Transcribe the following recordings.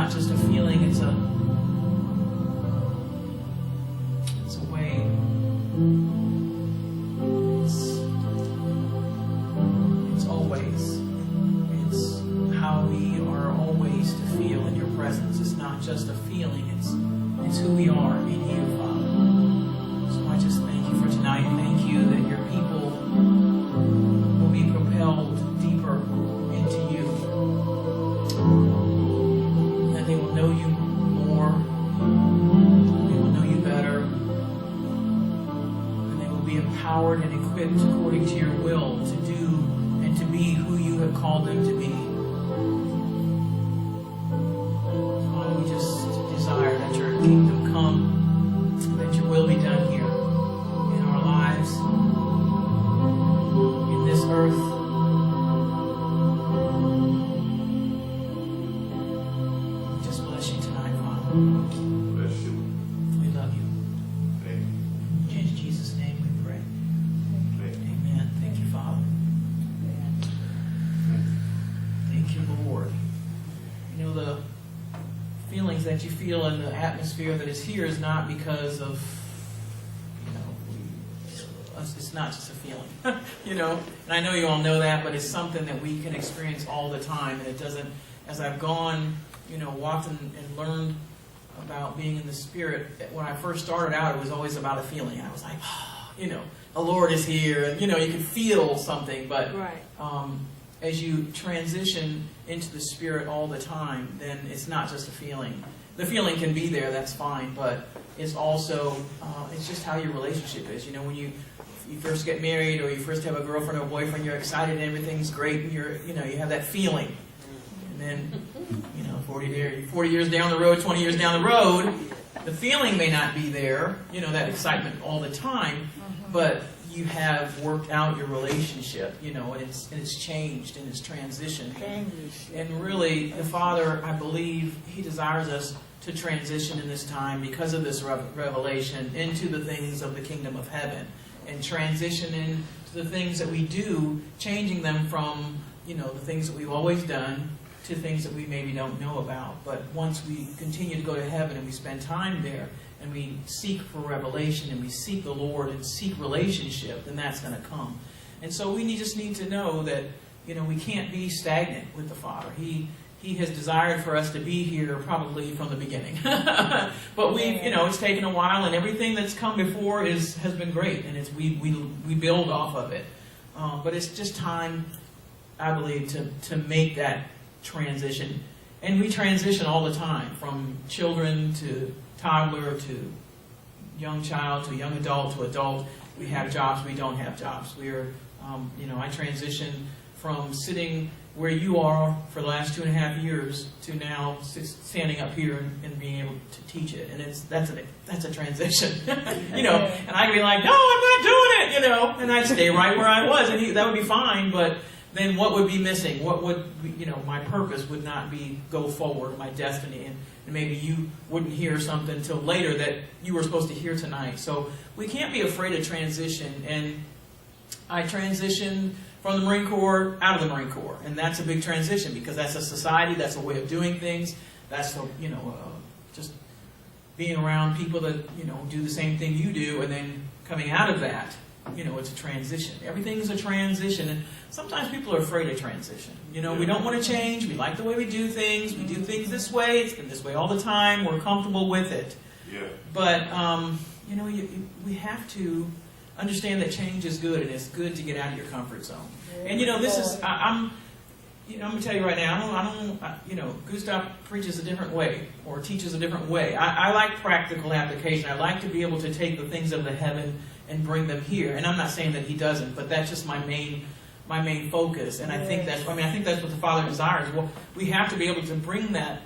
not just a feeling, it's a way. It's always. It's how we are always to feel in your presence. It's not just a feeling, it's who we are in you, Father. So I just thank you for tonight. Thank you that your people will be propelled deeper into you. That they will know you more. They will know you better. And they will be empowered and equipped according to your will to do and to be who you have called them to be. Father, we just desire that your kingdom come, that your will be done here in our lives, in this earth. We just bless you tonight, Father. Bless you. We love you. Thank you. In Jesus' name we pray. Thank you. Amen. Thank you, Father. Thank you, Lord. You know, the feelings that you feel in the atmosphere that is here is not because of, it's not just a feeling, and I know you all know that, but it's something that we can experience all the time, and it doesn't, as I've gone, walked and learned about being in the Spirit, when I first started out, it was always about a feeling. I was like, the Lord is here, and, you can feel something, but Right. As you transition into the Spirit all the time, then it's not just a feeling. The feeling can be there, that's fine, but it's also, it's just how your relationship is. When you first get married or you first have a girlfriend or a boyfriend, you're excited and everything's great, and you have that feeling. And then, 40 years down the road, 20 years down the road, the feeling may not be there, that excitement all the time, but you have worked out your relationship, and it's changed and it's transitioned. And really, the Father, I believe, He desires us to transition in this time because of this revelation into the things of the kingdom of heaven, and transition into the things that we do, changing them from, the things that we've always done to things that we maybe don't know about. But once we continue to go to heaven and we spend time there, and we seek for revelation, and we seek the Lord and seek relationship, then that's going to come. And so we just need to know that, we can't be stagnant with the Father. He has desired for us to be here probably from the beginning. But it's taken a while, and everything that's come before has been great, and we build off of it. But it's just time, I believe, to make that transition. And we transition all the time, from children to toddler to young child to young adult to adult. We have jobs, we don't have jobs. We're, I transitioned from sitting where you are for the last 2.5 years to now standing up here and being able to teach it. And that's a transition, And I'd be like, no, I'm not doing it, and I'd stay right where I was, and that would be fine, but then what would be missing? What would, my purpose would not be go forward, my destiny, and maybe you wouldn't hear something until later that you were supposed to hear tonight. So we can't be afraid of transition. And I transitioned from the Marine Corps out of the Marine Corps, and that's a big transition because that's a society, that's a way of doing things, that's just being around people that do the same thing you do, and then coming out of that. It's a transition. Everything's a transition. And sometimes people are afraid of transition. We don't want to change. We like the way we do things. We do things this way. It's been this way all the time. We're comfortable with it. Yeah. But, we have to understand that change is good, and it's good to get out of your comfort zone. And, this is, I'm going to tell you right now, Gustav preaches a different way or teaches a different way. I like practical application. I like to be able to take the things of the heaven and bring them here. And I'm not saying that he doesn't, but that's just my main focus. And I think that's what the Father desires. Well, we have to be able to bring that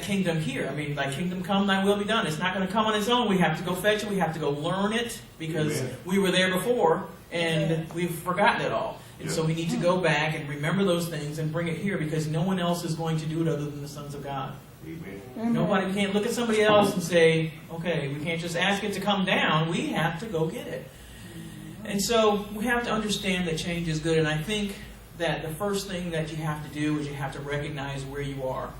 kingdom here. Thy kingdom come, thy will be done. It's not going to come on its own. We have to go fetch it. We have to go learn it because we were there before and we've forgotten it all. And so we need to go back and remember those things and bring it here because no one else is going to do it other than the sons of God. Amen. Nobody can't look at somebody else and say, okay, we can't just ask it to come down. We have to go get it. And so we have to understand that change is good. And I think that the first thing that you have to do is you have to recognize where you are.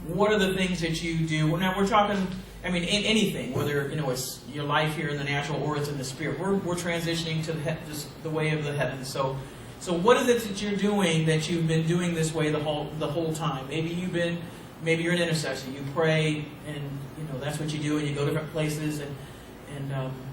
What are the things that you do? Now we're talking, I mean, in anything, whether it's your life here in the natural or it's in the spirit. We're transitioning to the way of the heavens. So what is it that you're doing that you've been doing this way the whole time? Maybe you're an intercessor. You pray, and that's what you do, and you go different places, and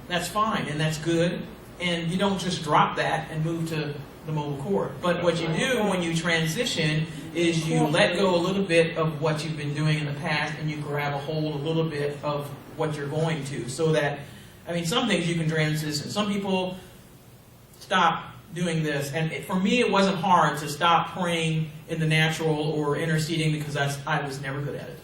that's fine, and that's good. And you don't just drop that and move to the mobile court. But what you do when you transition is you let go a little bit of what you've been doing in the past, and you grab a hold a little bit of what you're going to. So that, I mean, some things you can transition. Some people stop doing this. And for me, it wasn't hard to stop praying in the natural or interceding because I was never good at it.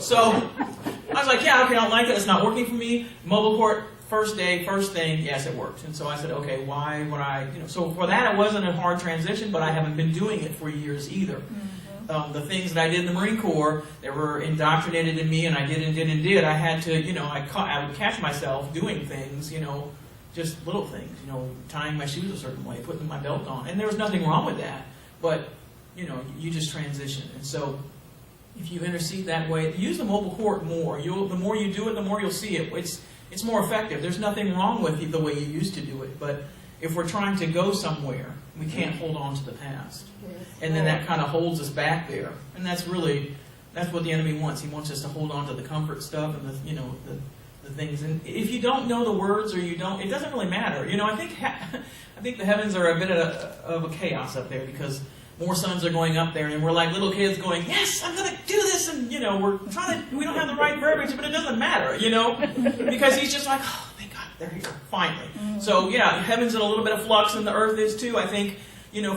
So I was like, yeah, okay, I don't like it. It's not working for me. Mobile court, first thing, yes, it worked. And so I said, okay, why would I, so for that, it wasn't a hard transition, but I haven't been doing it for years either. The things that I did in the Marine Corps that were indoctrinated in me, and I did, I had to, I would catch myself doing things, just little things, tying my shoes a certain way, putting my belt on. And there was nothing wrong with that, but, you just transition. And so if you intercede that way, use the mobile court more. The more you do it, the more you'll see it. It's more effective. There's nothing wrong with the way you used to do it, but if we're trying to go somewhere, we can't hold on to the past. And then that kind of holds us back there. And that's what the enemy wants. He wants us to hold on to the comfort stuff and the things. And if you don't know the words or you don't, it doesn't really matter. I think the heavens are a bit of a chaos up there because more sons are going up there, and we're like little kids going, yes, I'm going to do this, and, we don't have the right verbiage, but it doesn't matter, because he's just like, oh, thank God, they're here, finally. So, yeah, heaven's in a little bit of flux, and the earth is too, I think,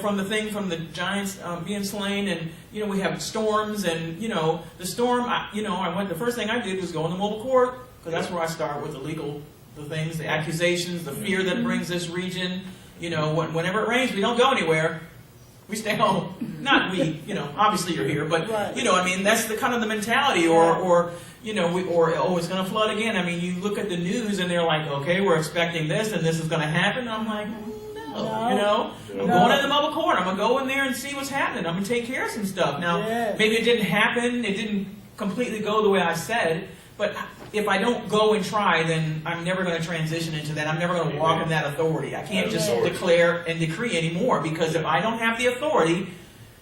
from the giants being slain, and, we have storms, and, the storm, the first thing I did was go in the mobile court, because that's where I start with the things, the accusations, the fear that it brings this region. Whenever it rains, we don't go anywhere. We stay home. Not we, obviously you're here, but, right. That's the kind of the mentality, or it's going to flood again. You look at the news and they're like, okay, we're expecting this and this is going to happen. I'm like, no. I'm going in the mobile court. I'm going to go in there and see what's happening. I'm going to take care of some stuff. Now, maybe it didn't happen. It didn't completely go the way I said, but if I don't go and try, then I'm never going to transition into that. I'm never going to walk in that authority. I can't just declare and decree anymore, because if I don't have the authority,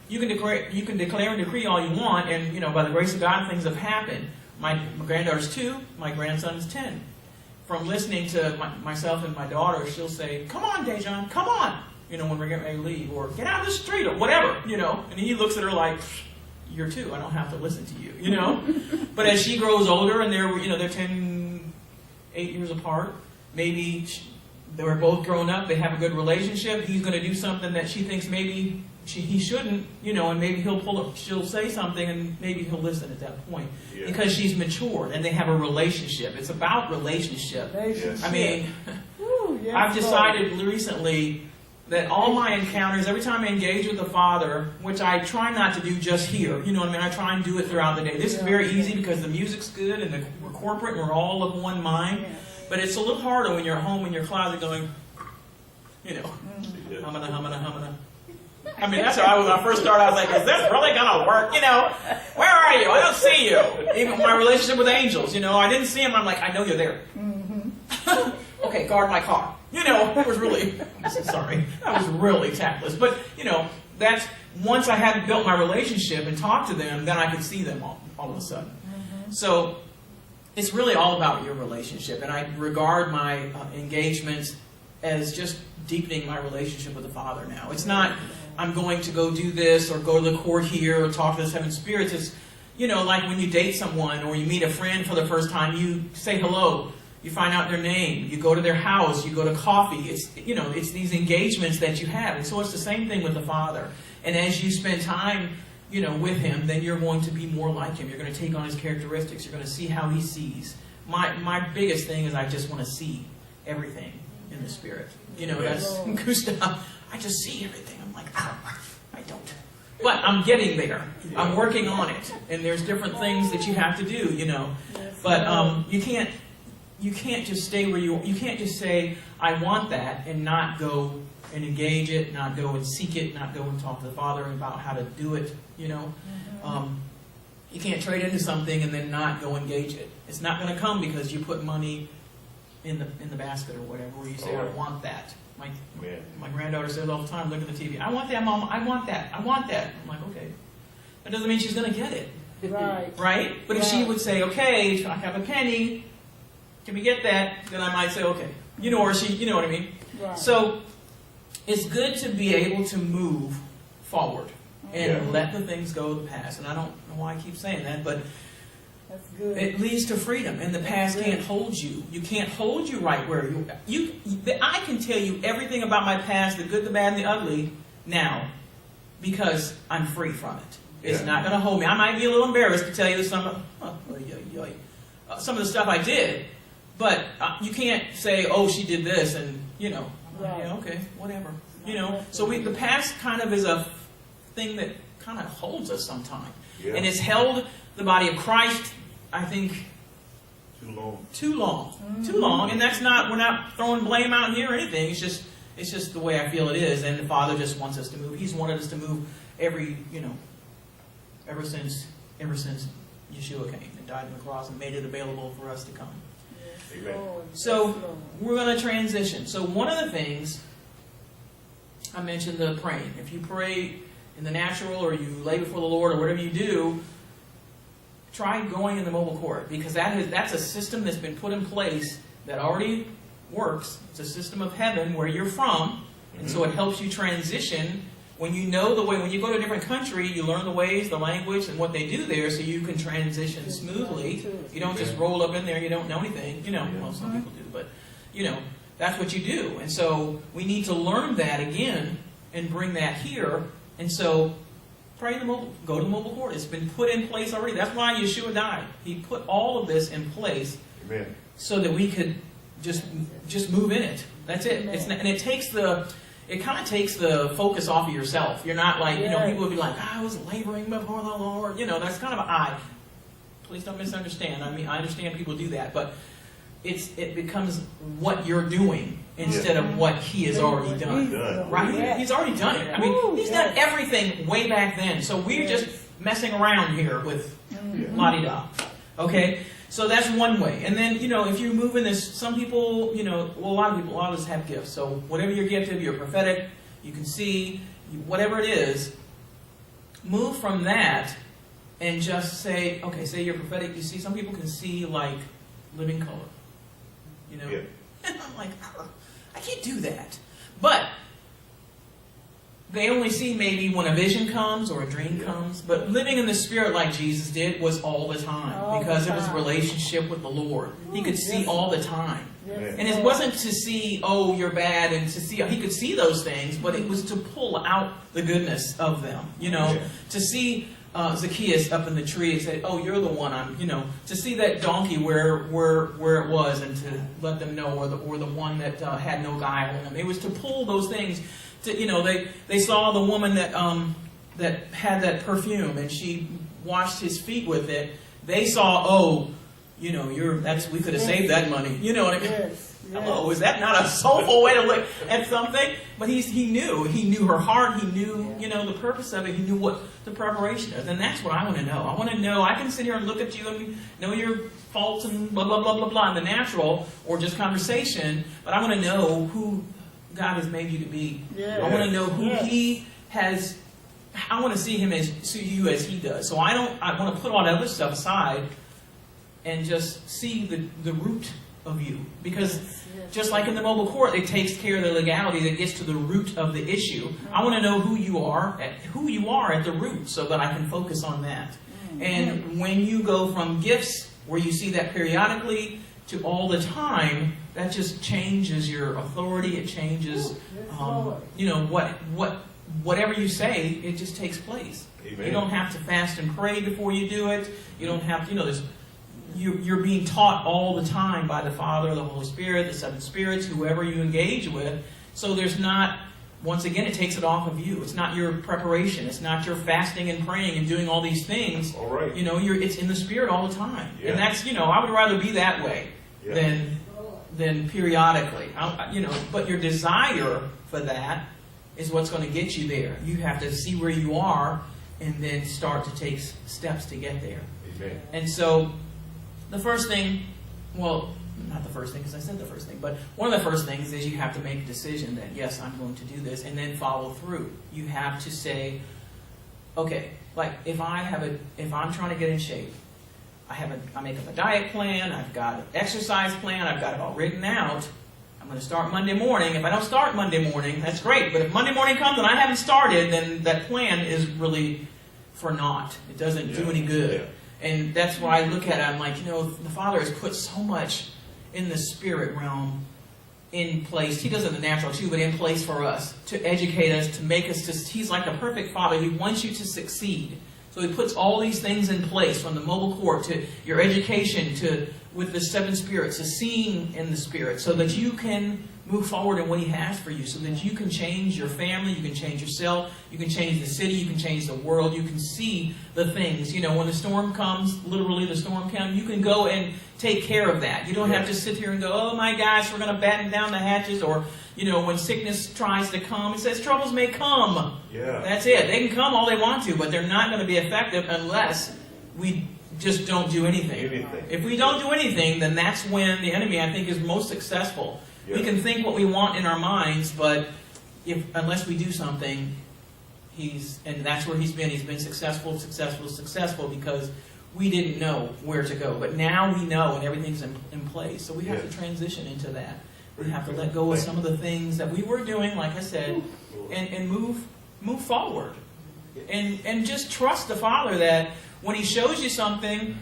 you can declare and decree all you want, and by the grace of God, things have happened. My granddaughter's 2, my grandson is 10. From listening to myself and my daughter, she'll say, "Come on, Dejan, come on," when we're getting ready to leave, or "Get out of the street," or whatever, and he looks at her like, "You're 2, I don't have to listen to you," But as she grows older, and they're 8 years apart, maybe they're both grown up, they have a good relationship, he's going to do something that she thinks maybe he shouldn't, and maybe she'll say something, and maybe he'll listen at that point. Yeah. Because she's matured, and they have a relationship. It's about relationship. I've decided recently that all my encounters, every time I engage with the Father, which I try not to do just here, I try and do it throughout the day. This is very easy because the music's good and we're corporate and we're all of one mind. But it's a little harder when you're home in your closet going, humming. That's how I was when I first started. I was like, is this really going to work? Where are you? I don't see you. Even my relationship with angels, I didn't see him. I'm like, I know you're there. Okay, guard my car. It was really, sorry, that was really tactless. But, that's, once I hadn't built my relationship and talked to them, then I could see them all of a sudden. So, it's really all about your relationship. And I regard my engagements as just deepening my relationship with the Father now. It's not, I'm going to go do this, or go to the court here, or talk to the 7 spirits. It's, like when you date someone, or you meet a friend for the first time, you say hello. You find out their name, you go to their house, you go to coffee. It's, it's these engagements that you have. And so it's the same thing with the Father. And as you spend time, with Him, then you're going to be more like Him. You're going to take on His characteristics. You're going to see how He sees. My biggest thing is I just want to see everything in the Spirit. That's Gustav. I just see everything. I'm like, I don't. But I'm getting there. I'm working on it. And there's different things that you have to do, But you can't just stay where you can't just say, I want that, and not go and engage it, not go and seek it, not go and talk to the Father about how to do it, You can't trade into something and then not go engage it. It's not going to come because you put money in the basket or whatever, where you say, I want that. My granddaughter says all the time, look at the TV, I want that, Mom, I want that, I want that. I'm like, okay. That doesn't mean she's going to get it. Right. Right? But if she would say, okay, I have a penny, can we get that? Then I might say, okay. You know, or she, you know what I mean? Right. So it's good to be able to move forward and let the things go of the past. And I don't know why I keep saying that, but that's good. it leads to freedom. And the past can't hold you. You can't hold you right where you. I can tell you everything about my past, the good, the bad, and the ugly, now, because I'm free from it. It's not going to hold me. I might be a little embarrassed to tell you some of the stuff I did, but you can't say, "Oh, she did this," and okay, whatever. So the past kind of is a thing that kind of holds us sometimes, and it's held the body of Christ, I think, too long, and that's not. We're not throwing blame out here or anything. It's just the way I feel it is, and the Father just wants us to move. He's wanted us to move ever since Yeshua came and died on the cross and made it available for us to come. Amen. So we're going to transition. So one of the things I mentioned, the praying. If you pray in the natural or you lay before the Lord or whatever you do, try going in the mobile court, because that's a system that's been put in place that already works. It's a system of heaven where you're from, and so it helps you transition. When you know the way, when you go to a different country, you learn the ways, the language, and what they do there, so you can transition smoothly. You don't just roll up in there, you don't know anything. Well, some people do, but, that's what you do. And so we need to learn that again and bring that here. And so go to the mobile court. It's been put in place already. That's why Yeshua died. He put all of this in place so that we could just move in it. That's it. It kind of takes the focus off of yourself. You're not like, people would be like, I was laboring before the Lord. That's kind of please don't misunderstand. I mean, I understand people do that, but it becomes what you're doing instead of what He has already done. Right? Yes. He's already done it. I mean, He's done everything way back then. So we're just messing around here with la-di-da. Okay? So that's one way. And then, if you move in this, some people, a lot of us have gifts. So whatever your gift is, you're prophetic, you can see, whatever it is, move from that and just say, okay, say you're prophetic. You see, some people can see like living color. And I'm like, I can't do that. But they only see maybe when a vision comes or a dream comes. But living in the Spirit like Jesus did was all the time. Because it was a relationship with the Lord. He could see all the time. And it wasn't to see, oh, you're bad, and to see, he could see those things, but it was to pull out the goodness of them. To see Zacchaeus up in the tree and say, oh, you're the one to see that donkey where it was, and to let them know, or the one that had no guile in him. It was to pull those things. They saw the woman that had that perfume, and she washed his feet with it. They saw, we could have saved that money. You know what I mean? Yes. Hello, is that not a soulful way to look at something? But he knew her heart. He knew, the purpose of it. He knew what the preparation is. And that's what I want to know. I want to know, I can sit here and look at you and know your faults and blah, blah, blah, blah, blah in the natural or just conversation, but I want to know who God has made you to be. I want to know who He has. I want to see you as He does. So I want to put all that other stuff aside and just see the root of you. Because just like in the mobile court, it takes care of the legality that gets to the root of the issue. I want to know who you are at the root, so that I can focus on that. And when you go from gifts where you see that periodically to all the time, that just changes your authority. It changes, whatever you say, it just takes place. Amen. You don't have to fast and pray before you do it. You don't have to, you're being taught all the time by the Father, the Holy Spirit, the seven spirits, whoever you engage with. So there's not, once again, it takes it off of you. It's not your preparation. It's not your fasting and praying and doing all these things. All right. It's in the Spirit all the time. Yeah. And that's, I would rather be that way than periodically. But your desire for that is what's going to get you there. You have to see where you are and then start to take steps to get there. Amen. And so the first thing, well, not the first thing because I said the first thing, but one of the first things is you have to make a decision that, yes, I'm going to do this, and then follow through. You have to say, okay, like if I'm trying to get in shape, I make up a diet plan, I've got an exercise plan, I've got it all written out. I'm going to start Monday morning. If I don't start Monday morning, that's great. But if Monday morning comes and I haven't started, then that plan is really for naught. It doesn't do any good. Yeah. And that's why I look at it, I'm like, the Father has put so much in the spirit realm in place. He does it in the natural too, but in place for us, to educate us, to make us, he's like a perfect Father. He wants you to succeed. So he puts all these things in place, from the mobile court to your education to with the seven spirits, to seeing in the spirit, so that you can move forward in what he has for you, so that you can change your family, you can change yourself, you can change the city, you can change the world, you can see the things. When the storm comes, literally the storm comes, you can go and take care of that. You don't have to sit here and go, oh my gosh, we're going to batten down the hatches, or when sickness tries to come, it says troubles may come. Yeah. That's it. They can come all they want to, but they're not going to be effective unless we just don't do anything. If we don't do anything, then that's when the enemy, I think, is most successful. Yeah. We can think what we want in our minds, but unless we do something, and that's where he's been. He's been successful because we didn't know where to go. But now we know, and everything's in place. So we have to transition into that. We have to let go of some of the things that we were doing, like I said, and move forward. And just trust the Father that when he shows you something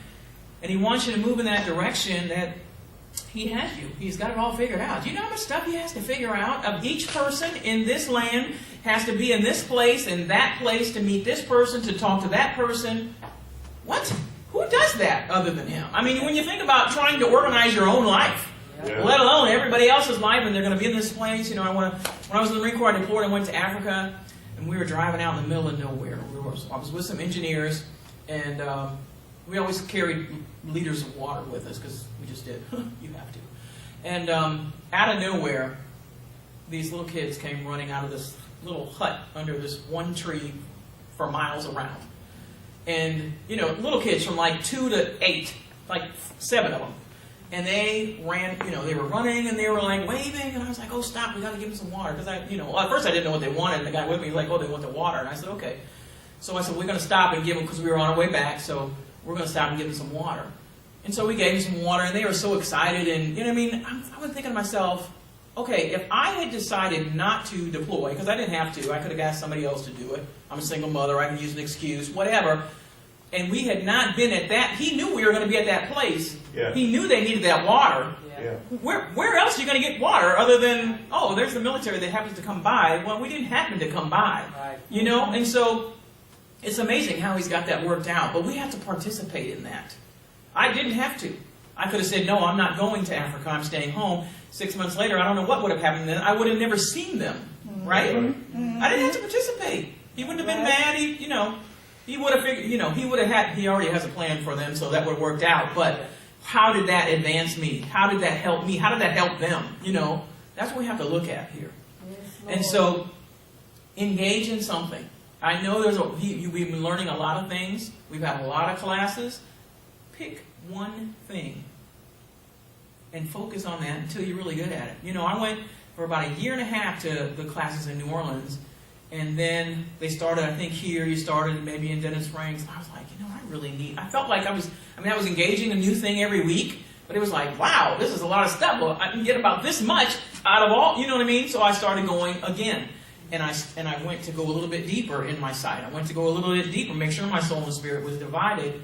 and he wants you to move in that direction, that he has you. He's got it all figured out. Do you know how much stuff he has to figure out? Of each person in this land has to be in this place and that place to meet this person, to talk to that person. What? Who does that other than him? I mean, when you think about trying to organize your own life, let alone everybody else's life, and they're going to be in this place. When I was in the Marine Corps, I deployed and went to Africa, and we were driving out in the middle of nowhere. I was with some engineers, and we always carried liters of water with us because we just did. You have to. And out of nowhere, these little kids came running out of this little hut under this one tree for miles around. And, little kids from like 2 to 8, like 7 of them. And they ran, they were running and they were like waving, and I was like, oh, stop, we got to give them some water. Because at first I didn't know what they wanted, and the guy with me was like, oh, they want the water. And I said, okay. So I said, we're going to stop and give them, because we were on our way back, so we're going to stop and give them some water. And so we gave them some water, and they were so excited, and, I was thinking to myself, okay, if I had decided not to deploy, because I didn't have to, I could have asked somebody else to do it. I'm a single mother, I can use an excuse, whatever. And we had not been at that. He knew we were going to be at that place. Yeah. He knew they needed that water. Yeah. Where else are you going to get water other than, oh, there's the military that happens to come by? Well, we didn't happen to come by. Right. And so it's amazing how he's got that worked out. But we have to participate in that. I didn't have to. I could have said, no, I'm not going to Africa. I'm staying home. 6 months later, I don't know what would have happened then. I would have never seen them. Mm-hmm. Right? Mm-hmm. I didn't have to participate. He wouldn't have been mad. He would have figured, he already has a plan for them, so that would have worked out. But how did that advance me? How did that help me? How did that help them? That's what we have to look at here. Yes, and so, engage in something. I know we've been learning a lot of things. We've had a lot of classes. Pick one thing and focus on that until you're really good at it. I went for about a year and a half to the classes in New Orleans. And then they started, I think here, you started maybe in Dennis Springs. I was like, I felt like I was engaging a new thing every week, but it was like, wow, this is a lot of stuff. Well, I can get about this much out of all, you know what I mean? So I started going again. And I went to go a little bit deeper in my sight. I went to go a little bit deeper, make sure my soul and spirit was divided,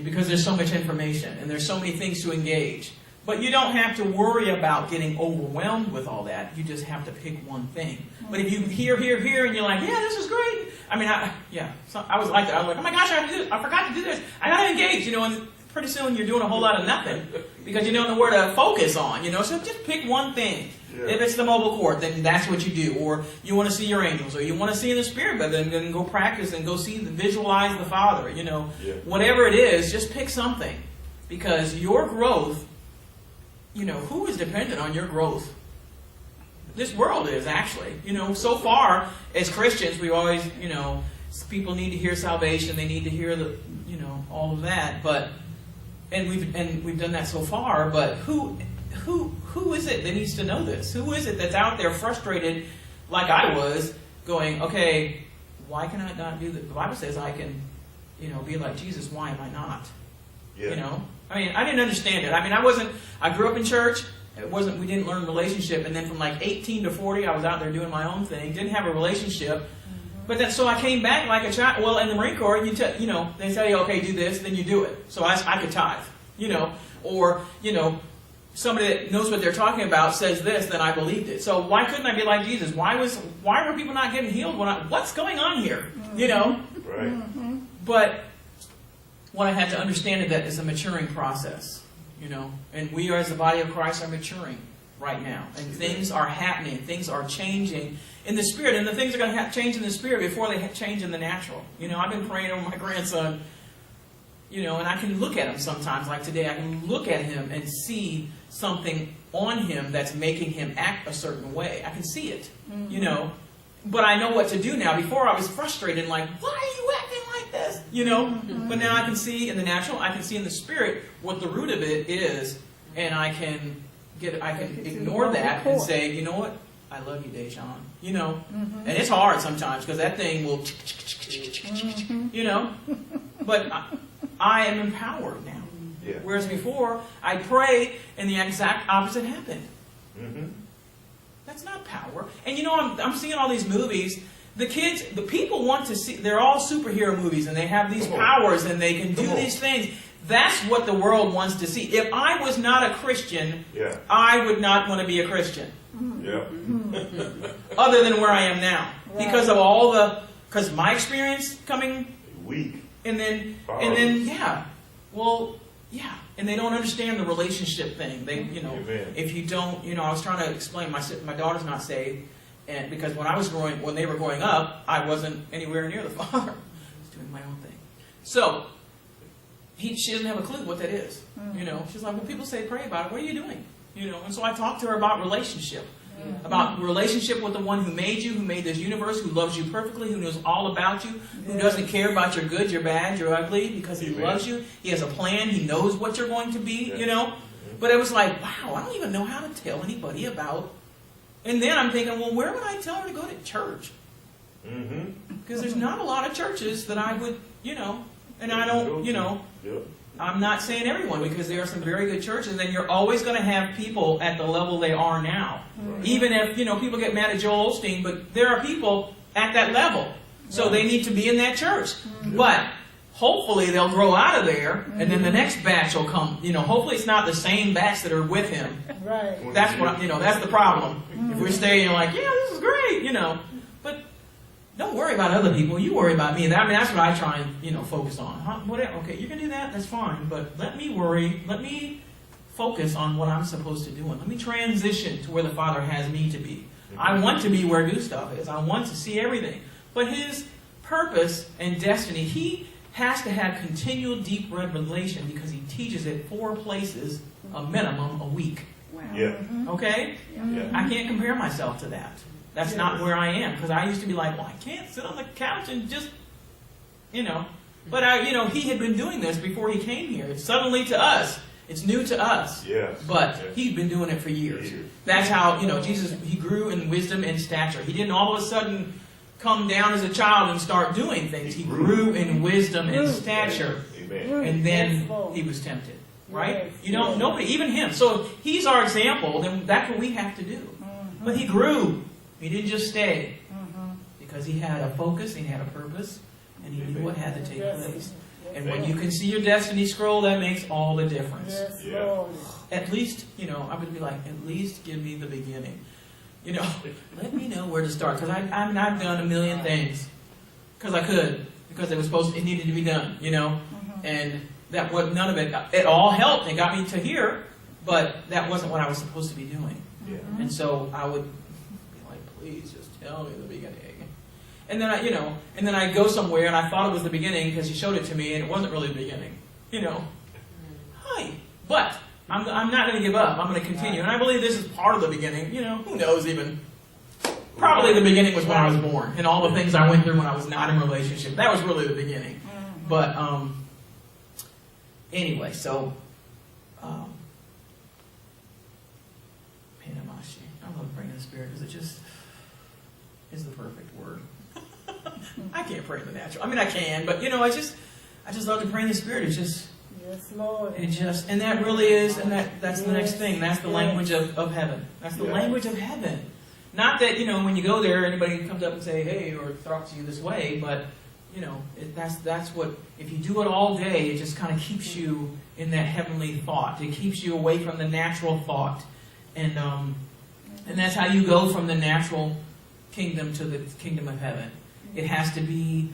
because there's so much information and there's so many things to engage. But you don't have to worry about getting overwhelmed with all that. You just have to pick one thing. But if you hear, and you're like, yeah, this is great. I was like that. I was like, oh my gosh, I forgot to do this. I got to engage, and pretty soon you're doing a whole lot of nothing because you don't know where to focus on, So just pick one thing. Yeah. If it's the mobile court, then that's what you do. Or you want to see your angels, or you want to see in the spirit, but then go practice and go visualize the Father, Yeah. Whatever it is, just pick something. Because your growth, who is dependent on your growth? This world is actually. So far as Christians, we always, people need to hear salvation. They need to hear all of that. But and we've done that so far. But who is it that needs to know this? Who is it that's out there frustrated, like I was, going, okay, why can I not do that? The Bible says I can, be like Jesus. Why am I not? Yeah. I mean, I didn't understand it. I mean, I grew up in church. We didn't learn relationship. And then from like 18 to 40, I was out there doing my own thing. Didn't have a relationship. But then, so I came back like a child. Well, in the Marine Corps, they tell you, okay, do this, then you do it. So I could tithe, or, somebody that knows what they're talking about says this, then I believed it. So why couldn't I be like Jesus? Why were people not getting healed what's going on here? Right. But what I had to understand is that it's a maturing process, and we as the body of Christ are maturing right now. And things are happening. Things are changing in the spirit. And the things are going to change in the spirit before they change in the natural. I've been praying over my grandson, and I can look at him sometimes. Like today, I can look at him and see something on him that's making him act a certain way. I can see it, But I know what to do now. Before I was frustrated and like, why are you acting like this? But now I can see in the natural, I can see in the spirit what the root of it is, and I can ignore that and say, you know what? I love you, Dejan. And it's hard sometimes because that thing will, But I am empowered now. Yeah. Whereas before, I'd pray and the exact opposite happened. Mm-hmm. That's not power. And I'm seeing all these movies. The people want to see, they're all superhero movies and they have these powers and they can do these things. That's what the world wants to see. If I was not a Christian, I would not want to be a Christian. Yeah. Other than where I am now. Right. Because my experience coming weak. And then, and they don't understand the relationship thing. They, if you don't, I was trying to explain, my daughter's not saved, and because when they were growing up, I wasn't anywhere near the Father. I was doing my own thing. So, she doesn't have a clue what that is. She's like, when people say pray about it, what are you doing? And so I talked to her about relationship. About relationship with the one who made you, who made this universe, who loves you perfectly, who knows all about you, who doesn't care about your good, your bad, your ugly, because he loves you. He has a plan. He knows what you're going to be, But it was like, wow, I don't even know how to tell anybody about. And then I'm thinking, well, where would I tell her to go to church? Because there's not a lot of churches that I would, and I don't, I'm not saying everyone, because there are some very good churches, and you're always going to have people at the level they are now. Right. Even if, people get mad at Joel Osteen, but there are people at that level. So they need to be in that church. But hopefully they'll grow out of there, and then the next batch will come. Hopefully it's not the same batch that are with him. Right. That's what, that's the problem. If we stay and like, yeah, this is great, But don't worry about other people. You worry about me. That's what I try and, focus on. Okay, you can do that. That's fine. But let me worry. Let me focus on what I'm supposed to do. And let me transition to where the Father has me to be. I want to be where Gustav is. I want to see everything. But his purpose and destiny, he has to have continual deep revelation because he teaches it 4 places, a minimum, a week. Wow. Yeah. Okay? Yeah. I can't compare myself to that. That's not where I am, because I used to be like, well, I can't sit on the couch and just, But, he had been doing this before he came here. It's suddenly to us. It's new to us. Yes. But he'd been doing it for years. That's how, Jesus, he grew in wisdom and stature. He didn't all of a sudden come down as a child and start doing things. He grew in wisdom and stature. Amen. And then he was tempted. Right? Nobody, even him. So he's our example. Then that's what we have to do. But he grew. He didn't just stay, because he had a focus, he had a purpose, and he knew what had to take place. And when you can see your destiny scroll, that makes all the difference. Yes, Yeah. Lord. At least, I would be like, at least give me the beginning. Let me know where to start. Because I've done a million things. Because I could. Because it needed to be done, And that was none of it. It all helped and got me to here, but that wasn't what I was supposed to be doing. Yeah. And so I would, please just tell me the beginning. And then I go somewhere and I thought it was the beginning because he showed it to me and it wasn't really the beginning. Hi. But I'm not going to give up. I'm going to continue. And I believe this is part of the beginning. Who knows even Probably the beginning was when I was born, and all the things I went through when I was not in a relationship. That was really the beginning. But anyway, so Panamashi. I love praying in the Spirit because it just is the perfect word. I can't pray in the natural. I mean, I can, but I just love to pray in the Spirit. It's just, yes, Lord. And that really is, and that's the next thing. That's the language of heaven. That's the language of heaven. Not that, when you go there, anybody comes up and say, hey, or talk to you this way, but, that's what, if you do it all day, it just kind of keeps you in that heavenly thought. It keeps you away from the natural thought. And that's how you go from the natural kingdom to the kingdom of heaven. It has to be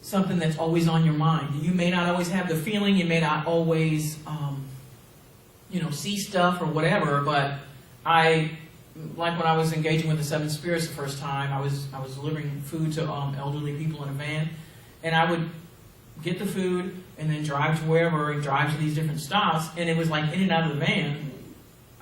something that's always on your mind. You may not always have the feeling, you may not always, see stuff or whatever, but like when I was engaging with the seven spirits the first time, I was delivering food to elderly people in a van, and I would get the food and then drive to wherever and drive to these different stops, and it was like in and out of the van.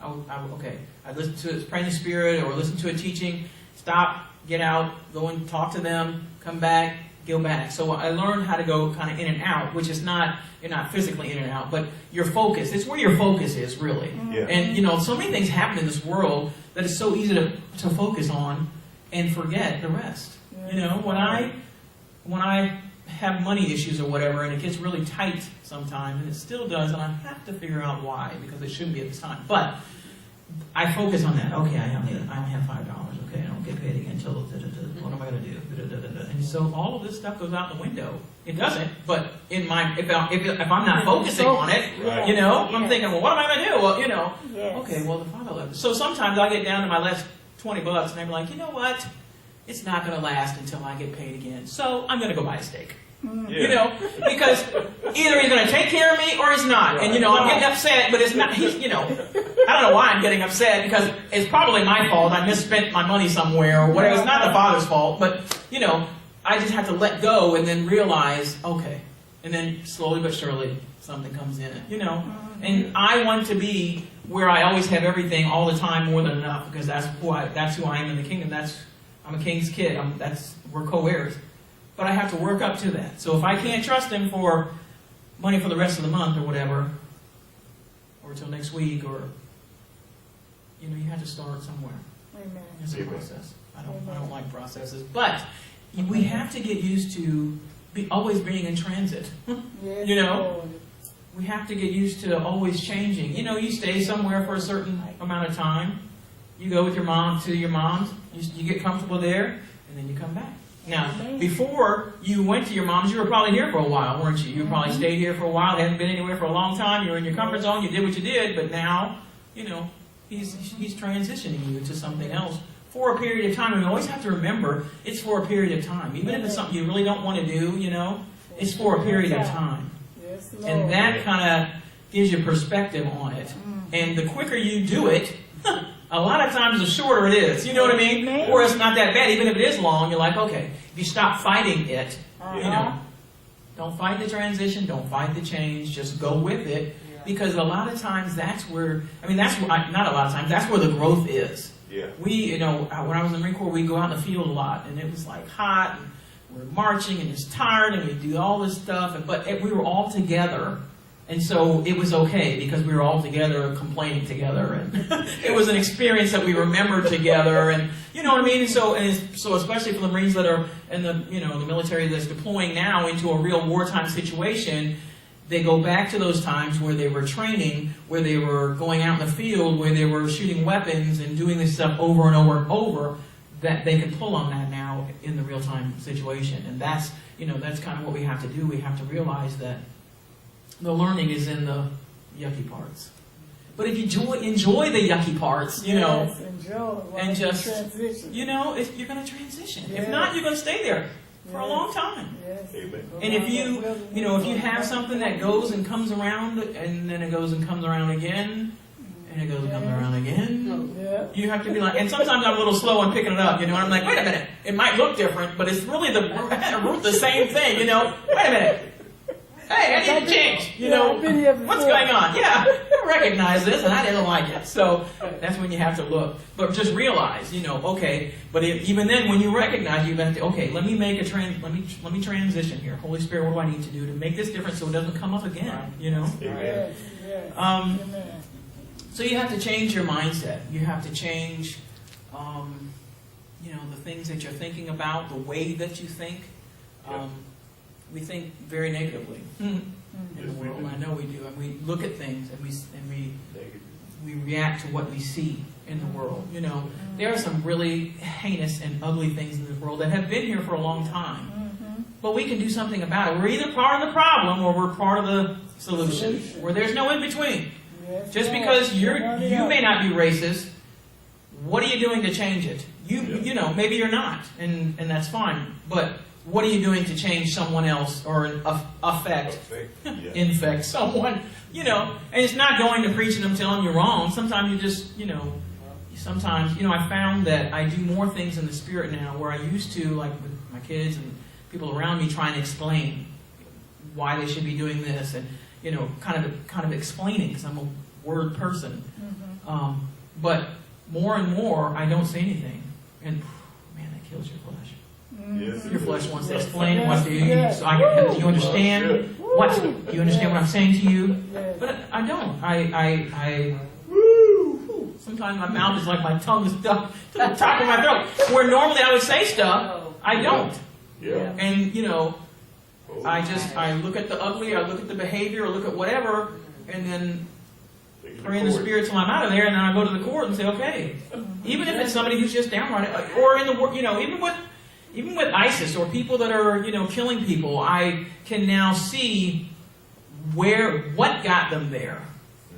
I'd listen to pray in the Spirit or listen to a teaching, stop, get out, go and talk to them, come back, go back. So I learned how to go kind of in and out, which is you're not physically in and out, but your focus. It's where your focus is, really. Yeah. And, so many things happen in this world that is so easy to focus on and forget the rest. When I have money issues or whatever, and it gets really tight sometimes, and it still does, and I have to figure out why, because it shouldn't be at this time. But I focus on that. Okay, I only have $5. Okay, I don't get paid again until what am I going to do? And so all of this stuff goes out the window. It doesn't, but if I'm not focusing on it, right. I'm thinking, well, what am I going to do? Well, Yes. okay, well, the Father loves. So sometimes I get down to my last $20, and I'm like, you know what? It's not going to last until I get paid again. So I'm going to go buy a steak. Yeah. Because either he's going to take care of me or he's not. And, I'm getting upset, but it's not, I don't know why I'm getting upset, because it's probably my fault. I misspent my money somewhere or whatever. It's not the Father's fault, but, I just have to let go and then realize, okay. And then slowly but surely something comes in, And I want to be where I always have everything all the time, more than enough, because that's who I am in the kingdom. I'm a king's kid. We're co-heirs. But I have to work up to that. So if I can't trust him for money for the rest of the month or whatever, or until next week, or you have to start somewhere. Amen. It's a process. I don't like processes, but we have to get used to always being in transit. Yes, Lord. We have to get used to always changing. You stay somewhere for a certain amount of time. You go with your mom to your mom's. You get comfortable there, and then you come back. Now, before you went to your mom's, you were probably here for a while, weren't you? You probably stayed here for a while, hadn't been anywhere for a long time. You were in your comfort zone. You did what you did, but now, he's transitioning you to something else for a period of time. And we always have to remember it's for a period of time. Even if it's something you really don't want to do, it's for a period of time. Yes, Lord. And that kind of gives you perspective on it. And the quicker you do it, a lot of times the shorter it is. You know what I mean? Or it's not that bad. Even if it is long, you're like, okay, if you stop fighting it, don't fight the transition, don't fight the change, just go with it. Because a lot of times that's where the growth is. Yeah. When I was in the Marine Corps, we'd go out in the field a lot, and it was like hot, and we're marching, and just tired, and we do all this stuff, but we were all together. And so it was okay because we were all together complaining together, and it was an experience that we remembered together, and you know what I mean. And so especially for the Marines that are in the the military that's deploying now into a real wartime situation, they go back to those times where they were training, where they were going out in the field, where they were shooting weapons and doing this stuff over and over and over. That they can pull on that now in the real time situation, and that's kind of what we have to do. We have to realize that the learning is in the yucky parts. But if you enjoy the yucky parts, yes, enjoy and just, transition. you're going to transition. Yes. If not, you're going to stay there for a long time. Yes. Amen. And if you have something that goes and comes around, and then it goes and comes around again, and it goes and comes around again, you have to be like, and sometimes I'm a little slow on picking it up, and I'm like, wait a minute, it might look different, but it's really the same thing, wait a minute. hey, I need to change. You know, I've been here before. what's going on? Yeah, I recognize this, and I didn't like it. So that's when you have to look. But just realize, you know, okay. But even then, when you recognize, you have to, okay, let me make let me transition here. Holy Spirit, what do I need to do to make this difference so it doesn't come up again? You know. Amen. Yes. Um, Amen. So you have to change your mindset. You have to change, you know, the things that you're thinking about, the way that you think. We think very negatively in the world. And I know we do. And we look at things and we react to what we see in the world. You know, there are some really heinous and ugly things in this world that have been here for a long time. But we can do something about it. We're either part of the problem or we're part of the solution. Where there's no in between. Yes, Just Lord. because you may not be racist, what are you doing to change it? You know, maybe you're not, and that's fine. But what are you doing to change someone else or infect someone? You know, and it's not going to preaching them telling you wrong. Sometimes you just, you know, I found that I do more things in the Spirit now where I used to, like with my kids and people around me, trying to explain why they should be doing this, and you know, kind of explaining, because I'm a word person. But more and more, I don't say anything, and man, that kills your flesh. Yes. Your flesh wants to explain what do you. Yes. So do you understand what? Do you understand what I'm saying to you? Yes. But I don't. Sometimes my mouth is like my tongue is stuck to the top of my throat. Where normally I would say stuff, I don't. Yeah. And you know, I look at the ugly, I look at the behavior, I look at whatever, and then pray in the Spirit till I'm out of there, and then I go to the court and say, okay. Even if it's somebody who's just downright, or in the, you know, even with ISIS or people that are, you know, killing people, I can now see what got them there.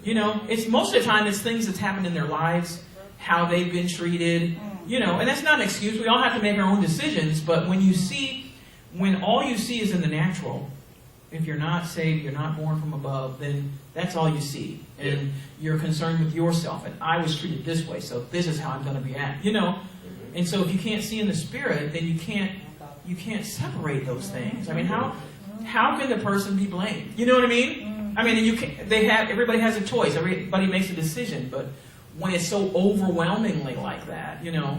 You know, it's most of the time it's things that's happened in their lives, how they've been treated, you know, and that's not an excuse. We all have to make our own decisions, but when all you see is in the natural, if you're not saved, you're not born from above, then that's all you see. And you're concerned with yourself. And I was treated this way, so this is how I'm going to be at. You know? And so if you can't see in the Spirit, then you can't separate those things. I mean, how can the person be blamed? You know what I mean? I mean, everybody has a choice. Everybody makes a decision. But when it's so overwhelmingly like that, you know,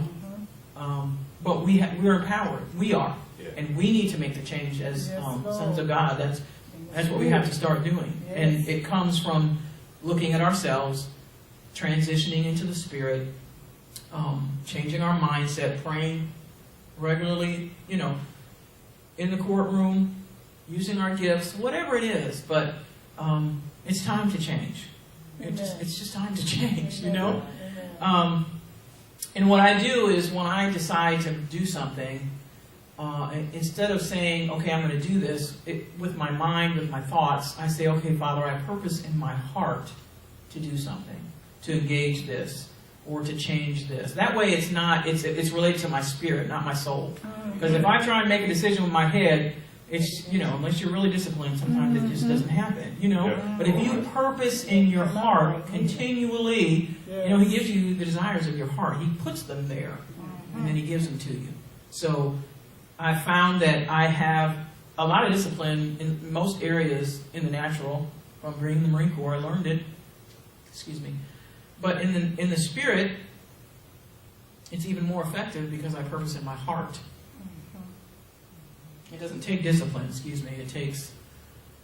but we're empowered. We are. And we need to make the change as sons of God. That's what we have to start doing. Yes. And it comes from looking at ourselves, transitioning into the Spirit, changing our mindset, praying regularly, you know, in the courtroom, using our gifts, whatever it is. But it's time to change. It's just time to change, you know. And what I do is when I decide to do something, instead of saying, okay, I'm going to do this, with my mind, with my thoughts, I say, okay, Father, I purpose in my heart to do something, to engage this, or to change this. That way it's related to my spirit, not my soul. Because if I try and make a decision with my head, it's, you know, unless you're really disciplined, sometimes it just doesn't happen, you know. But if you purpose in your heart continually, you know, He gives you the desires of your heart. He puts them there, and then He gives them to you. So I found that I have a lot of discipline in most areas in the natural. From being in the Marine Corps, I learned it. Excuse me. But in the Spirit, it's even more effective because I purpose in my heart. It doesn't take discipline, excuse me. It takes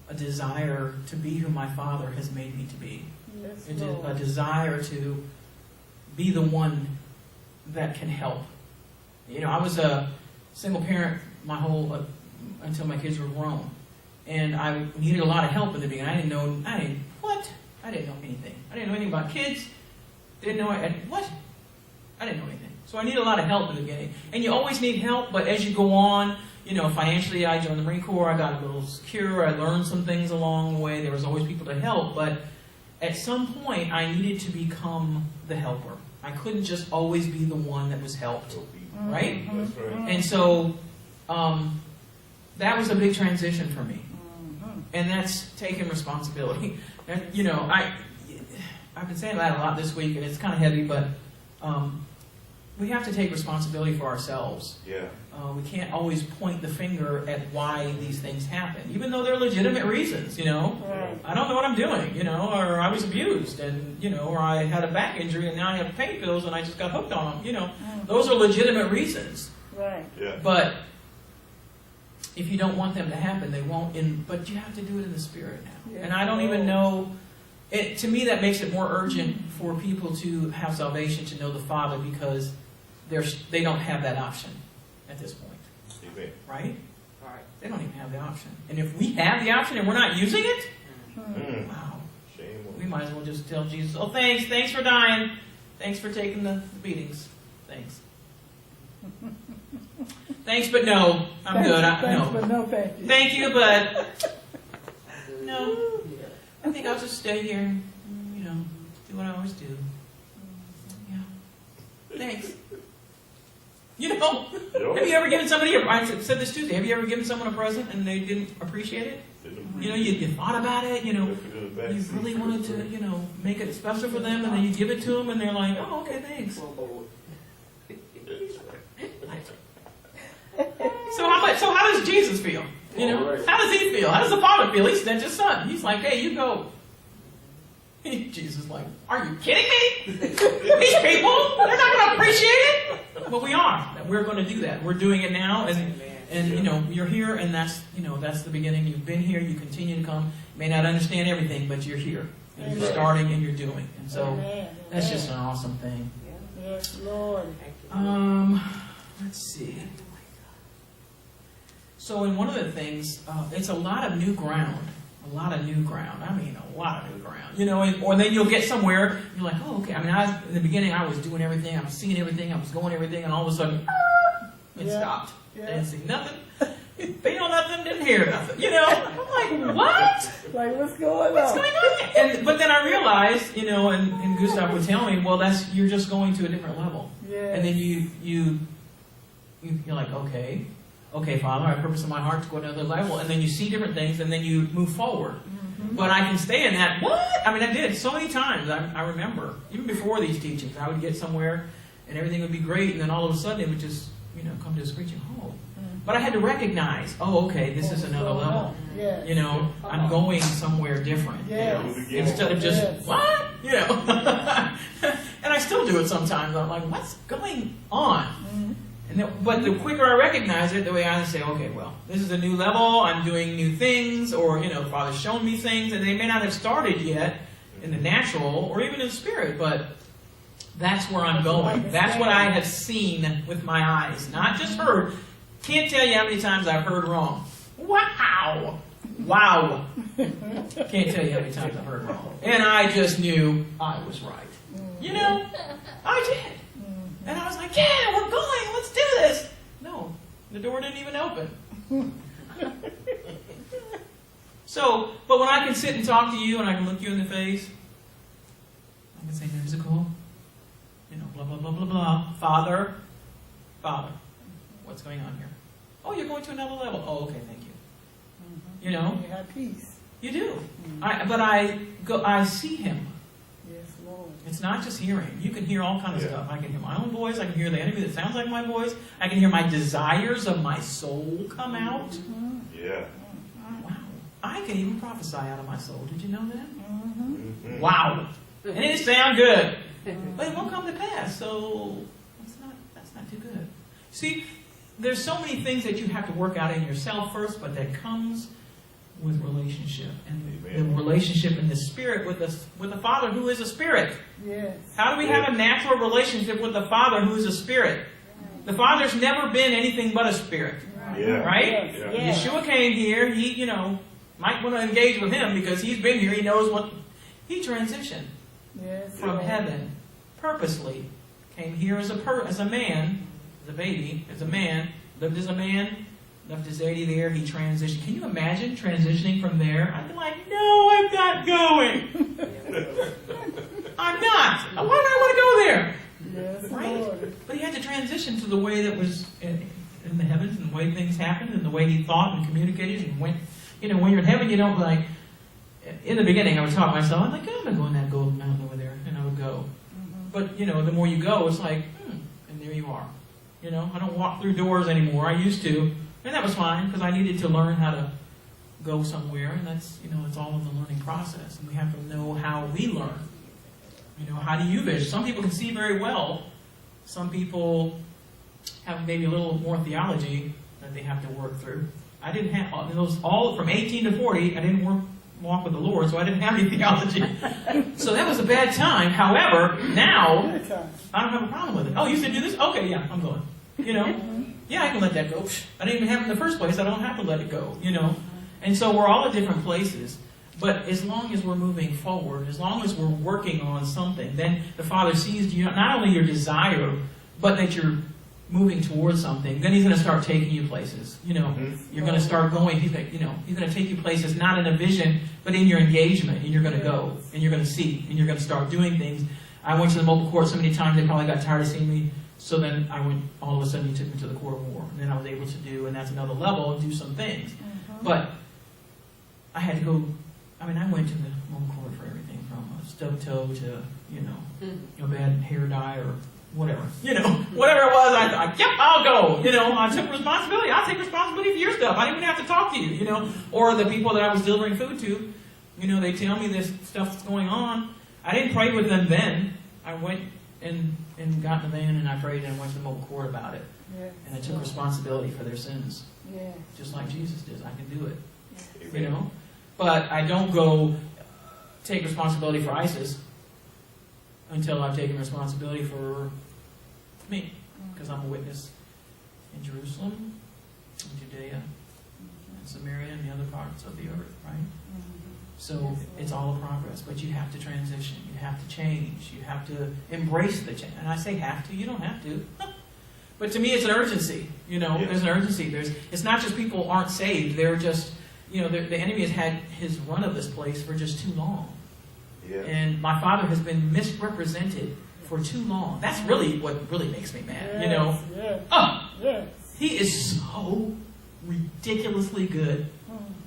a desire to be who my Father has made me to be. Yes, A desire to be the one that can help. You know, I was a single parent my whole until my kids were grown, and I needed a lot of help in the beginning. I didn't know anything. I didn't know anything about kids. I didn't know anything. So I needed a lot of help in the beginning. And you always need help, but as you go on, you know, financially, I joined the Marine Corps. I got a little secure. I learned some things along the way. There was always people to help, but at some point, I needed to become the helper. I couldn't just always be the one that was helped, right? That's right. And so that was a big transition for me. And that's taking responsibility. And, you know, I've been saying that a lot this week, and it's kind of heavy, but we have to take responsibility for ourselves. Yeah. We can't always point the finger at why these things happen, even though they're legitimate reasons, you know. Right. I don't know what I'm doing, you know, or I was abused, and, you know, or I had a back injury and now I have pain pills and I just got hooked on them, you know. Those are legitimate reasons. Right. Yeah. But if you don't want them to happen, they won't. But you have to do it in the Spirit now. Yes, And I don't even know. To me, that makes it more urgent for people to have salvation, to know the Father, because they don't have that option at this point. Amen. Right? Right. They don't even have the option. And if we have the option and we're not using it, wow. Shame on We might as well just tell Jesus, oh, thanks for dying. Thanks for taking the beatings. Thanks. Thanks, but no. I'm good. Thanks, but no thank you. Thank you, but no. I think I'll just stay here and, you know, do what I always do. Yeah. Thanks. You know, have you ever given somebody I said this Tuesday, have you ever given someone a present and they didn't appreciate it? You know, you thought about it, you know, you really wanted to, you know, make it special for them, and then you give it to them and they're like, oh, okay, thanks. So how does Jesus feel? You know, how does he feel? How does the Father feel? He sent his Son. He's like, hey, you go. Jesus is like, are you kidding me? These people, they're not going to appreciate it. But we are. We're going to do that. We're doing it now, and you know, you're here, and that's, you know, that's the beginning. You've been here. You continue to come. You may not understand everything, but you're here. And you're starting, and you're doing. And so that's just an awesome thing. Yes, Lord. Let's see. So in one of the things, it's a lot of new ground. A lot of new ground. I mean, a lot of new ground. You know, or then you'll get somewhere, you're like, oh, okay. I mean, in the beginning, I was doing everything. I was seeing everything. I was going everything. And all of a sudden, it stopped. Yeah. Didn't see nothing. Feel nothing. Didn't hear nothing. You know? I'm like, what? Like, what's going on? What's going on? But then I realized, you know, and Gustav would tell me, well, you're just going to a different level. Yeah. And then you're like, okay, Father, I purpose in my heart to go to another level. And then you see different things, and then you move forward. Mm-hmm. But I can stay in that. What? I mean, I did so many times. I remember, even before these teachings, I would get somewhere, and everything would be great, and then all of a sudden it would just, you know, come to a screeching halt. Mm-hmm. But I had to recognize, okay, this is another level. Yes. You know, I'm going somewhere different. Yes. You know, instead of just, what? You know. And I still do it sometimes. I'm like, what's going on? Mm-hmm. But the quicker I recognize it, the way I say, okay, well, this is a new level, I'm doing new things, or, you know, the Father's shown me things, and they may not have started yet in the natural, or even in the spirit, but that's where I'm going. That's what I have seen with my eyes, not just heard. Can't tell you how many times I've heard wrong. Wow. Can't tell you how many times I've heard wrong. And I just knew I was right. You know, I did. And I was like, yeah, we're going, let's do this. No, the door didn't even open. So, but when I can sit and talk to you and I can look you in the face, I can say, musical, you know, blah, blah, blah, blah, blah. Father, what's going on here? Oh, you're going to another level. Oh, okay, thank you. Mm-hmm. You know? You have peace. You do. Mm-hmm. But I see him. It's not just hearing. You can hear all kinds of stuff. I can hear my own voice. I can hear the enemy that sounds like my voice. I can hear my desires of my soul come out. Mm-hmm. Yeah. Wow. I can even prophesy out of my soul. Did you know that? Mm-hmm. Mm-hmm. Wow. And it sound good. But it won't come to pass. So that's not too good. See, there's so many things that you have to work out in yourself first, but that comes with relationship, and the relationship in the spirit with the Father who is a spirit. Yes. How do we have a natural relationship with the Father who is a spirit? The Father's never been anything but a spirit. Yeah. Right? Yeah. Yes. Yeshua came here. He, you know, might want to engage with him because he's been here. He knows what he transitioned from heaven purposely. Came here as a man, as a baby, as a man, lived as a man. Left his 80 there, he transitioned. Can you imagine transitioning from there? I'd be like, no, I'm not going. I'm not. Why would I want to go there? Yes, right? Lord. But he had to transition to the way that was in the heavens and the way things happened and the way he thought and communicated. And when you're in heaven, you don't like, in the beginning I would talk to myself, I'm like, I'm going to go on that golden mountain over there. And I would go. Mm-hmm. But, you know, the more you go, it's like, and there you are. You know, I don't walk through doors anymore. I used to, and that was fine because I needed to learn how to go somewhere, and that's, you know, it's all of the learning process, and we have to know how we learn. You know, how do you vision? Some people can see very well. Some people have maybe a little more theology that they have to work through. I didn't have those all from 18 to 40. I didn't walk with the Lord, so I didn't have any theology. So that was a bad time. However, now I don't have a problem with it. Oh, you said do this? Okay, yeah, I'm going. You know, yeah, I can let that go. I didn't even have it in the first place. I don't have to let it go. You know, and so we're all at different places. But as long as we're moving forward, as long as we're working on something, then the Father sees you not only your desire, but that you're moving towards something. Then He's going to start taking you places. You know, you're going to start going. He's going to take you places not in a vision, but in your engagement. And you're going to go, and you're going to see, and you're going to start doing things. I went to the mobile court so many times they probably got tired of seeing me. So then I went. All of a sudden, He took me to the court of war, and then I was able to do, and that's another level, do some things. But I had to go. I mean, I went to the mobile court for everything from a stub toe to, you know, a bad hair dye or whatever. You know, whatever it was, I thought, yep, I'll go. You know, I took responsibility. I'll take responsibility for your stuff. I didn't even have to talk to you, you know. Or the people that I was delivering food to, you know, they tell me this stuff that's going on. I didn't pray with them then. I went and got in the van and I prayed and went to the mobile court about it. Yes. And I took responsibility for their sins. Yes. Just like Jesus did. I can do it. Yes. You know? But I don't go take responsibility for ISIS until I've taken responsibility for me. Because I'm a witness in Jerusalem, in Judea, and Samaria, and the other parts of the earth, right? So it's all a progress. But you have to transition. You have to change. You have to embrace the change. And I say have to. You don't have to. But to me, it's an urgency. You know, there's an urgency. It's not just people aren't saved. They're just... You know, the enemy has had his run of this place for just too long. Yeah. And my father has been misrepresented for too long. That's really what really makes me mad, you know. Yes, Oh, yes. He is so ridiculously good.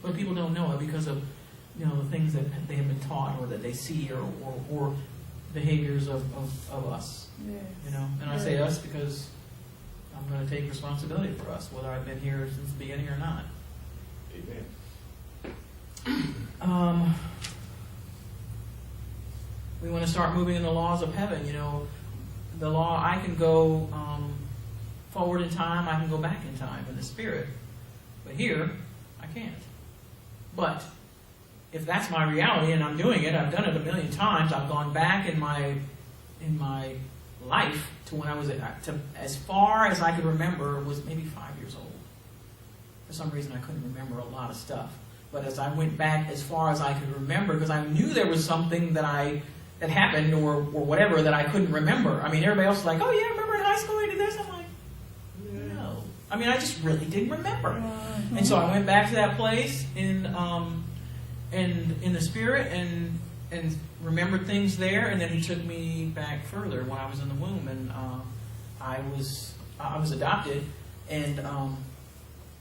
But people don't know it because of, you know, the things that they have been taught or that they see or behaviors of us. Yes. You know, and I say us because I'm going to take responsibility for us, whether I've been here since the beginning or not. Amen. We want to start moving in the laws of heaven. You know, the law, I can go forward in time, I can go back in time in the spirit. But here, I can't. But if that's my reality and I'm doing it, I've done it a million times. I've gone back in my life to when I was as far as I could remember was maybe 5 years old. For some reason, I couldn't remember a lot of stuff. But as I went back as far as I could remember, because I knew there was something that happened or whatever that I couldn't remember. I mean, everybody else was like, oh, yeah, remember in high school I did this? I'm like, no. I mean, I just really didn't remember. And so I went back to that place in the spirit and remembered things there. And then He took me back further when I was in the womb. And I was adopted. And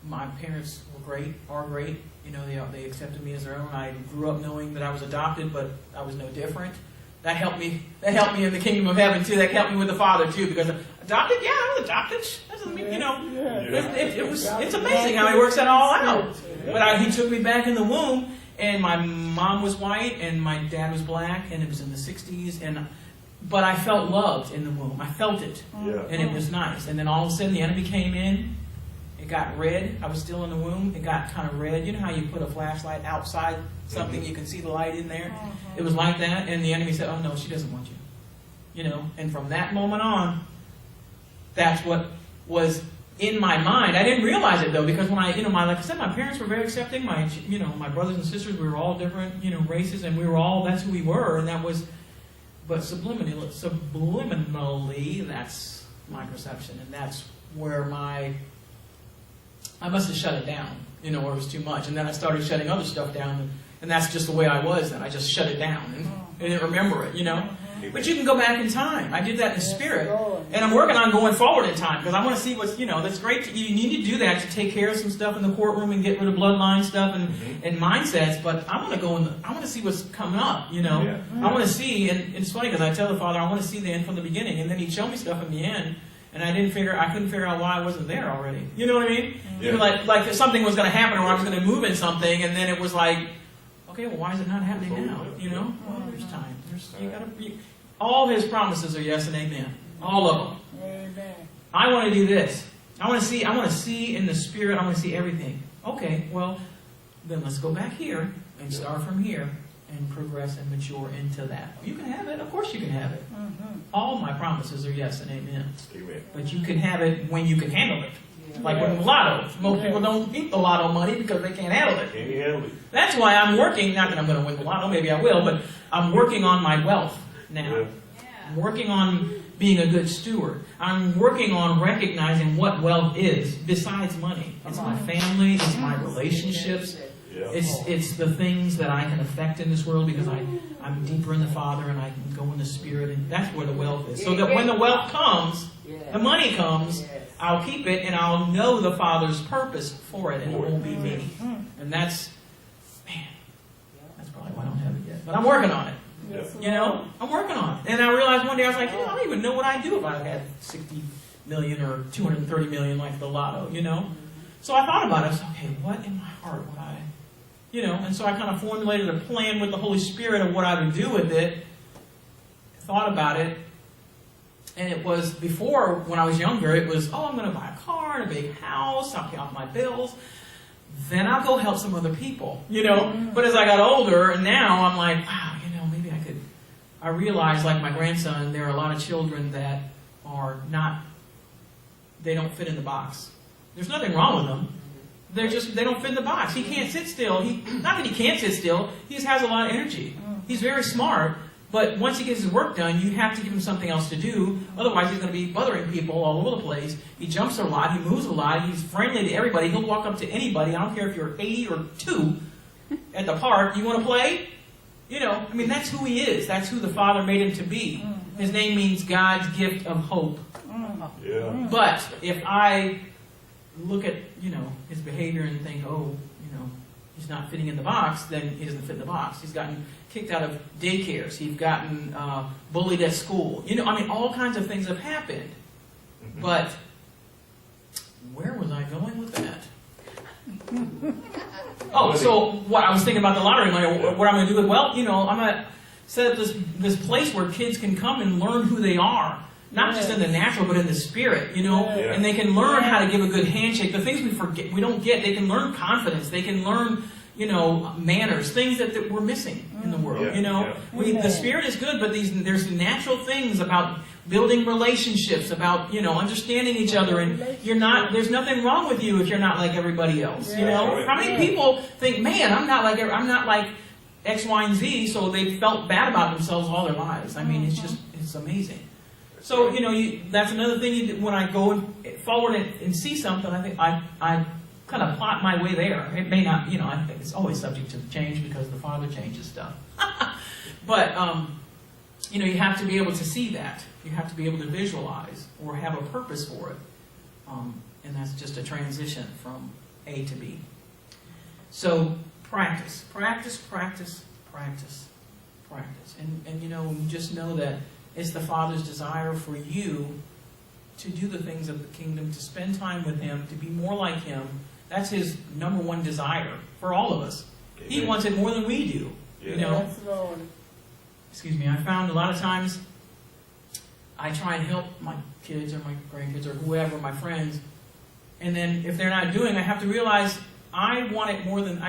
my parents are great. You know, they accepted me as their own. I grew up knowing that I was adopted, but I was no different. That helped me in the kingdom of heaven too. That helped me with the Father too, because adopted, yeah, I was adopted. That doesn't mean, you know, it's amazing how He works that all out. But He took me back in the womb, and my mom was white, and my dad was black, and it was in the 60s, but I felt loved in the womb. I felt it, and it was nice. And then all of a sudden, the enemy came in. It got red. I was still in the womb. It got kind of red. You know how you put a flashlight outside something, you can see the light in there? It was like that. And the enemy said, oh, no, she doesn't want you. You know, and from that moment on, that's what was in my mind. I didn't realize it, though, because when like I said, my parents were very accepting. My brothers and sisters, we were all different, races, and that's who we were. And that was, but subliminally, that's my perception. And that's where I must have shut it down, or it was too much. And then I started shutting other stuff down, and that's just the way I was then. I just shut it down, and I didn't remember it, But you can go back in time. I did that in the spirit. And I'm working on going forward in time, because I want to see what's, that's great. You need to do that to take care of some stuff in the courtroom and get rid of bloodline stuff and mindsets, but I want to I want to see what's coming up, I want to see, and it's funny because I tell the Father, I want to see the end from the beginning, and then He'd show me stuff in the end. and I couldn't figure out why I wasn't there already. You know what I mean? Yeah. Even like if something was going to happen or I was going to move in something, and then it was like, okay, well, why is it not happening now? You know, well, there's time. All His promises are yes and amen. All of them. Amen. I want to do this. I want to see in the Spirit. I want to see everything. Okay, well, then let's go back here and start from here and progress and mature into that. You can have it. Of course you can have it. Mm-hmm. All my promises are yes and amen. Amen. But you can have it when you can handle it. Like with the lotto. Most people don't eat the lotto money because they can't handle it. Can you handle it? That's why I'm working, not that I'm going to win the lotto, maybe I will, but I'm working on my wealth now. Yeah. I'm working on being a good steward. I'm working on recognizing what wealth is besides money. It's my family, it's my relationships, Yeah. it's the things that I can affect in this world because I'm deeper in the Father and I can go in the Spirit, and that's where the wealth is. So that when the wealth comes, the money comes, I'll keep it and I'll know the Father's purpose for it, and it won't be me. And that's probably why I don't have it yet. But I'm working on it. Yes, You know, I'm working on it. And I realized one day, I was like, I don't even know what I'd do if I had 60 million or 230 million like the lotto, you know? So I thought about it. I was like, okay, what in my heart would I, you know? And so I kind of formulated a plan with the Holy Spirit of what I would do with it. Thought about it. And it was before, when I was younger, it was, I'm going to buy a car and a big house. I'll pay off my bills. Then I'll go help some other people, you know? But as I got older, and now I'm like, wow, you know, maybe I could. I realized, like my grandson, there are a lot of children that are not, they don't fit in the box. There's nothing wrong with them. They don't fit in the box. He can't sit still. Not that he can't sit still, he just has a lot of energy. He's very smart, but once he gets his work done, you have to give him something else to do. Otherwise, he's going to be bothering people all over the place. He jumps a lot. He moves a lot. He's friendly to everybody. He'll walk up to anybody. I don't care if you're 80 or 2 at the park. You want to play? You know, I mean, that's who he is. That's who the Father made him to be. His name means God's gift of hope. Yeah. But if I look at, you know, his behavior and think, he's not fitting in the box, then he doesn't fit in the box. He's gotten kicked out of daycares. He's gotten bullied at school. You know, I mean, all kinds of things have happened. But where was I going with that? So what I was thinking about the lottery money, what I'm going to do with wealth, you know, I'm going to set up this place where kids can come and learn who they are. Not just in the natural, but in the spirit, you know, and they can learn how to give a good handshake. The things we don't get, they can learn confidence. They can learn, you know, manners, things that we're missing in the world, you know. The spirit is good, but there's natural things about building relationships, about, you know, understanding each other, and there's nothing wrong with you if you're not like everybody else, you know. How many people think, man, I'm not like X, Y, and Z, so they felt bad about themselves all their lives. I mean, it's amazing. So, you know, that's another thing you do. When I go forward and see something, I think I kind of plot my way there. It may not, you know, I think it's always subject to change because the Father changes stuff. But, you know, you have to be able to see that. You have to be able to visualize or have a purpose for it. And that's just a transition from A to B. So, practice. And you know, you just know that it's the Father's desire for you to do the things of the kingdom, to spend time with Him, to be more like Him. That's His number one desire for all of us. Amen. He wants it more than we do. Yeah. You know? Yes, Lord. Excuse me. I found a lot of times I try and help my kids or my grandkids or whoever, my friends, and then if they're not doing, I have to realize I can't want it more than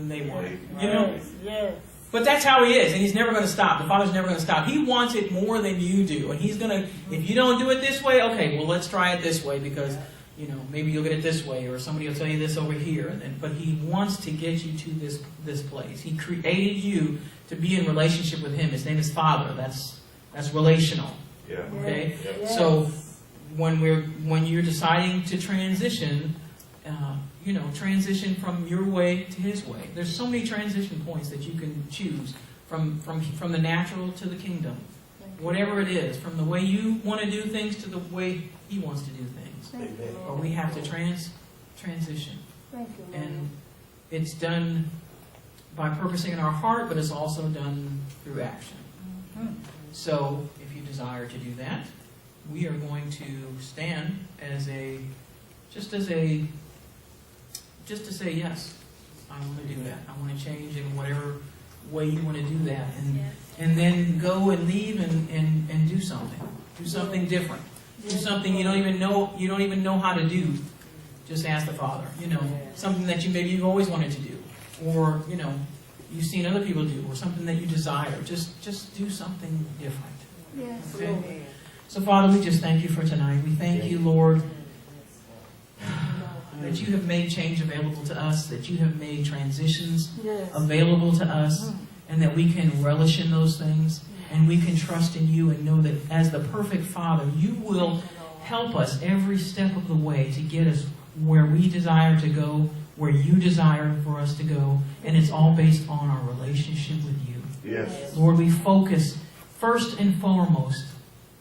they want it. You know? Yes. But that's how He is, and He's never going to stop. The Father's never going to stop. He wants it more than you do, and He's going to, if you don't do it this way, okay, well, let's try it this way, because, you know, maybe you'll get it this way, or somebody will tell you this over here. But He wants to get you to this place. He created you to be in relationship with Him. His name is Father. That's relational. Yeah. Okay? Yes. So when you're deciding to transition, you know, transition from your way to His way. There's so many transition points that you can choose from the natural to the kingdom. Whatever it is, from the way you want to do things to the way He wants to do things. Amen. But we have to transition. Thank you, Lord. And it's done by purposing in our heart, but it's also done through action. So if you desire to do that, we are going to stand as just to say, yes, I want to do that. I want to change in whatever way you want to do that. And then go and leave and do something. Do something different. Do something you don't even know how to do. Just ask the Father. Something that maybe you've always wanted to do. Or, you've seen other people do. Or something that you desire. Just do something different. Yes, Okay? Lord. So, Father, we just thank you for tonight. We thank you, Lord, that you have made change available to us, that you have made transitions Yes. available to us, and that we can relish in those things, and we can trust in you and know that as the perfect Father, you will help us every step of the way to get us where we desire to go, where you desire for us to go, and it's all based on our relationship with you. Yes. Lord, we focus first and foremost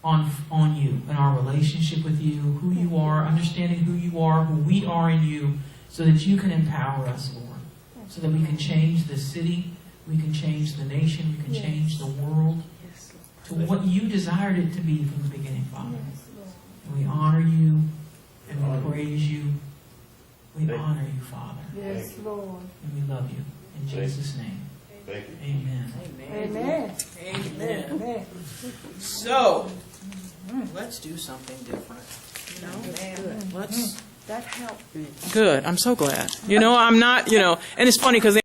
on you and our relationship with you, who you are, understanding who you are, who we are in you, so that you can empower us, Lord, so that we can change the city, we can change the nation, we can change the world to what you desired it to be from the beginning, Father. And we honor you and we praise you. We honor you, Father. Yes, Lord. And we love you. In Jesus' name. Thank you. Amen. Amen. Amen. Amen. So, let's do something different. Let's. That helped me. Good. I'm so glad. I'm not, and it's funny because